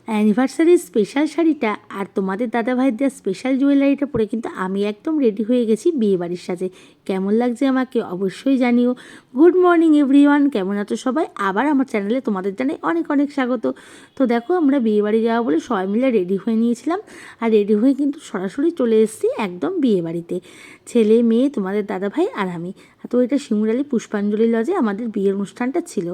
অ্যানিভার্সারির special শাড়িটা আর তোমাদের দাদাভাইয়ের দেওয়া স্পেশাল জুয়েলারিটা পরে কিন্তু আমি একদম রেডি হয়ে গেছি বিয়েবাড়ির সাজে। কেমন লাগছে আমাকে অবশ্যই জানিও। গুড মর্নিং এভরিওয়ান, কেমন আছো সবাই? আবার আমার চ্যানেলে তোমাদের জানাই অনেক অনেক স্বাগত। তো দেখো, আমরা বিয়েবাড়ি যাওয়া বলে সবাই মিলে রেডি হয়ে নিয়েছিলাম, আর রেডি হয়ে কিন্তু সরাসরি চলে এসেছি একদম বিয়েবাড়িতে। ছেলে মেয়ে, তোমাদের দাদাভাই আর আমি। তো এটা শিমুরালি পুষ্পাঞ্জলি লজে আমাদের বিয়ের অনুষ্ঠানটা ছিল।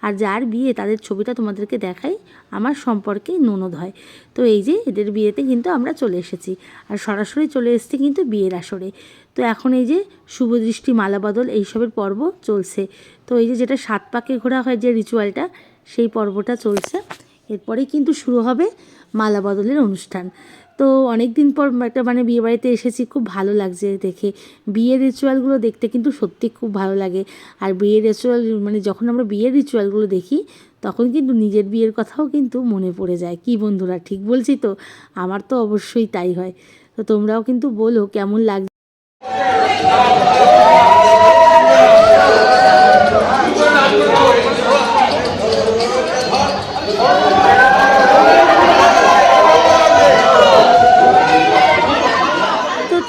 আর যার বিয়ে তাদের ছবিটা তোমাদেরকে দেখাই, আমার সম্পর্কে ননদ হয়। তো এই যে এদের বিয়েতে কিন্তু আমরা চলে এসেছি, আর সরাসরি চলে এসেছি কিন্তু বিয়ের আসরে। তো এখন এই যে শুভদৃষ্টি, মালা বদল এইসবের পর্ব চলছে। তো এই যে যেটা 7 পাকে ঘোরা হয় যে রিচুয়ালটা, সেই পর্বটা চলছে। এরপরেই কিন্তু শুরু হবে মালা বদলের অনুষ্ঠান। তো অনেক দিন পর একটা বিয়েবাড়িতে এসেছি, খুব ভালো লাগছে দেখে। বিয়ের রিচুয়ালগুলো দেখতে কিন্তু সত্যি খুব ভালো লাগে। আর বিয়ের রিচুয়াল যখন আমরা বিয়ের রিচুয়ালগুলো দেখি, তখন কিন্তু নিজের বিয়ের কথাও কিন্তু মনে পড়ে যায়। কি বন্ধুরা, ঠিক বলছি তো? আমার তো অবশ্যই তাই হয়। তো তোমরাও কিন্তু বলো কেমন লাগছে।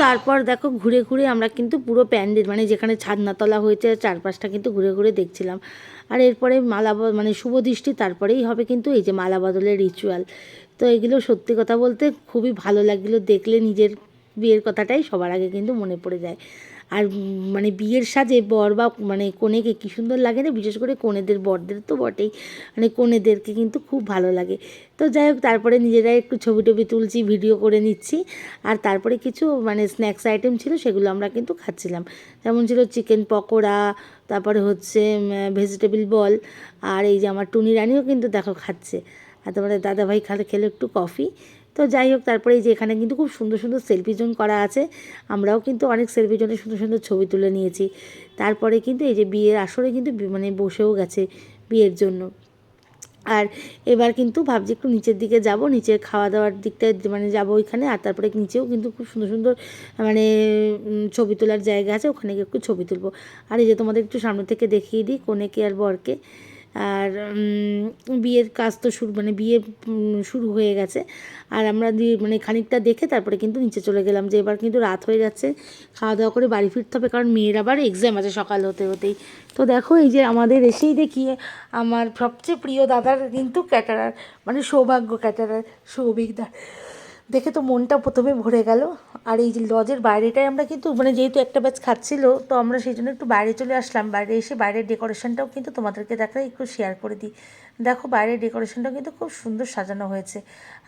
তারপর দেখো, ঘুরে ঘুরে আমরা কিন্তু পুরো প্যান্ডেল যেখানে ছাদনাতলা হয়েছে চারপাশটা কিন্তু ঘুরে ঘুরে দেখছিলাম। আর এরপরে শুভ দৃষ্টি, তারপরেই হবে কিন্তু এই যে মালা বদলের রিচুয়াল। তো এগুলো সত্যি কথা বলতে খুবই ভালো লাগলো দেখলে। নিজের বিয়ের কথাটাই সবার আগে কিন্তু মনে পড়ে যায়। আর বিয়ের সাজে বর বা কনেকে কী সুন্দর লাগে না, বিশেষ করে কনেদের, বরদের তো বটেই, কনেদেরকে কিন্তু খুব ভালো লাগে। তো যাই হোক, তারপরে নিজেরাই একটু ছবি টবি তুলছি, ভিডিও করে নিচ্ছি। আর তারপরে কিছু স্ন্যাক্স আইটেম ছিল, সেগুলো আমরা কিন্তু খাচ্ছিলাম। যেমন ছিল চিকেন পকোড়া, তারপরে হচ্ছে ভেজিটেবল বল। আর এই যে আমার টুনি রানিও কিন্তু দেখো খাচ্ছে। আর তোমাদের দাদাভাই খেলো একটু কফি। তো যাই হোক, তারপরে এই যে এখানে কিন্তু খুব সুন্দর সুন্দর সেলফি জোন করা আছে। আমরাও কিন্তু অনেক সেলফি জোনে সুন্দর সুন্দর ছবি তুলে নিয়েছি। তারপরে কিন্তু এই যে বিয়ের আসরে কিন্তু বসেও গেছে বিয়ের জন্য। আর এবার কিন্তু ভাবছি একটু নিচের দিকে যাব, নিচের খাওয়া দাওয়ার দিকটায় যাবো ওইখানে। আর তারপরে নিচেও কিন্তু খুব সুন্দর সুন্দর ছবি তোলার জায়গা আছে, ওখানে গিয়ে একটু ছবি তুলবো। আর এই যে তোমাদের একটু সামনে থেকে দেখিয়ে দিই কনেকে আর বরকে। আর বিয়ের কাজ তো বিয়ে শুরু হয়ে গেছে। আর আমরা খানিকটা দেখে তারপরে কিন্তু নিচে চলে গেলাম, যে এবার কিন্তু রাত হয়ে যাচ্ছে, খাওয়া দাওয়া করে বাড়ি ফিরতে হবে, কারণ মেয়ের আবার এক্সাম আছে সকাল হতে হতেই। তো দেখো, এই যে আমাদের এসেই দেখি আমার সবচেয়ে প্রিয় দাদার কিন্তু ক্যাটারার, সৌভাগ্য ক্যাটারার, সৌভিকদার দেখে তো মনটা প্রথমে ভরে গেল। আর এই যে লজের বাইরেটাই আমরা কিন্তু যেহেতু একটা ব্যাচ খাচ্ছিল, তো আমরা সেই জন্য একটু বাইরে চলে আসলাম। বাইরে এসে বাইরের ডেকোরেশনটাও কিন্তু তোমাদেরকে দেখাই, একটু শেয়ার করে দিই। দেখো, বাইরের ডেকোরেশনটাও কিন্তু খুব সুন্দর সাজানো হয়েছে।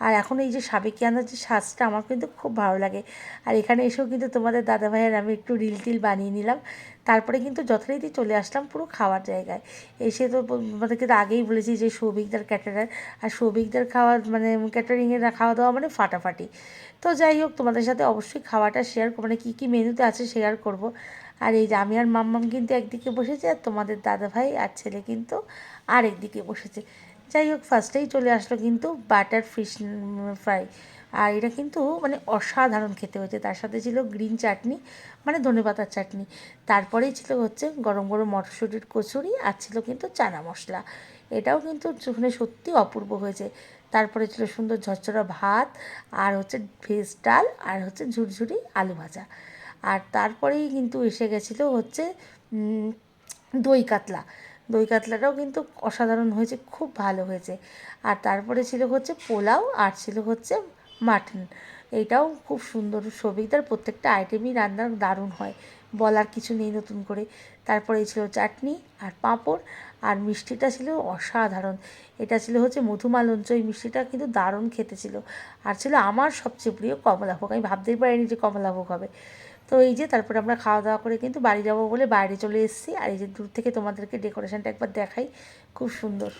আর এখন এই যে সাবেকিয়ানা যে সাজটা, আমার কিন্তু খুব ভালো লাগে। আর এখানে এসেও কিন্তু তোমাদের দাদাভাইয়ের আমি একটু রিল টিল বানিয়ে নিলাম। তারপরে কিন্তু যথারীতি চলে আসলাম পুরো খাওয়ার জায়গায়। এসে তো আমাদেরকে তো আগেই বলেছি যে সৌভিকদার ক্যাটারার, আর সৌভিকদার খাওয়া ক্যাটারিংয়ের খাওয়া দাওয়া ফাটাফাটি। তো যাই হোক, তোমাদের সাথে অবশ্যই খাওয়াটা শেয়ার কী কী মেনুতে আছে শেয়ার করব। আর এই যে আমি আর মাম্মাম কিন্তু একদিকে বসেছে, আর তোমাদের দাদাভাই আর ছেলে কিন্তু আরেকদিকে বসেছে। যাই হোক, ফার্স্টেই চলে আসলো কিন্তু বাটার ফিশ ফ্রাই। আর এটা কিন্তু অসাধারণ খেতে হয়েছে। তার সাথে ছিল গ্রিন চাটনি, ধনেপাতার চাটনি। তারপরেই ছিল হচ্ছে গরম গরম মটরশুঁটির কচুরি, আর ছিল কিন্তু চানা মশলা। এটাও কিন্তু সত্যি অপূর্ব হয়েছে। তারপরে ছিল সুন্দর ঝরঝরা ভাত, আর হচ্ছে ভেজ ডাল, আর হচ্ছে ঝুরঝুরি আলু ভাজা। আর তারপরেই কিন্তু এসে গেছিলো হচ্ছে দই কাতলা। দই কাতলাটাও কিন্তু অসাধারণ হয়েছে, খুব ভালো হয়েছে। আর তারপরে ছিল হচ্ছে পোলাও, আর ছিল হচ্ছে মাটন। এইটাও খুব সুন্দর। সৌভিকদার প্রত্যেকটা আইটেমই রান্নার দারুণ হয়, বলার কিছু নেই নতুন করে। তারপরে ছিল চাটনি আর পাঁপড়, আর মিষ্টিটা ছিল অসাধারণ। এটা ছিল হচ্ছে মধুমালঞ্চ, এই মিষ্টিটা কিন্তু দারুণ খেতে ছিল। আর ছিল আমার সবচেয়ে প্রিয় কমলাভোগ। আমি ভাবতেই পারিনি যে কমলাভোগ হবে। তো এই যে তারপরে আমরা খাওয়া দাওয়া করে কিন্তু বাড়ি যাবো বলে বাইরে চলে এসেছি। আর এই যে দূর থেকে তোমাদেরকে ডেকোরেশনটা একবার দেখাই, খুব সুন্দর।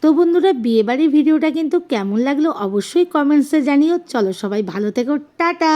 তো বন্ধুরা, বিয়েবাড়ির ভিডিওটা কিন্তু কেমন লাগলো অবশ্যই কমেন্টসে জানিও। চলো সবাই ভালো থেকো, টাটা।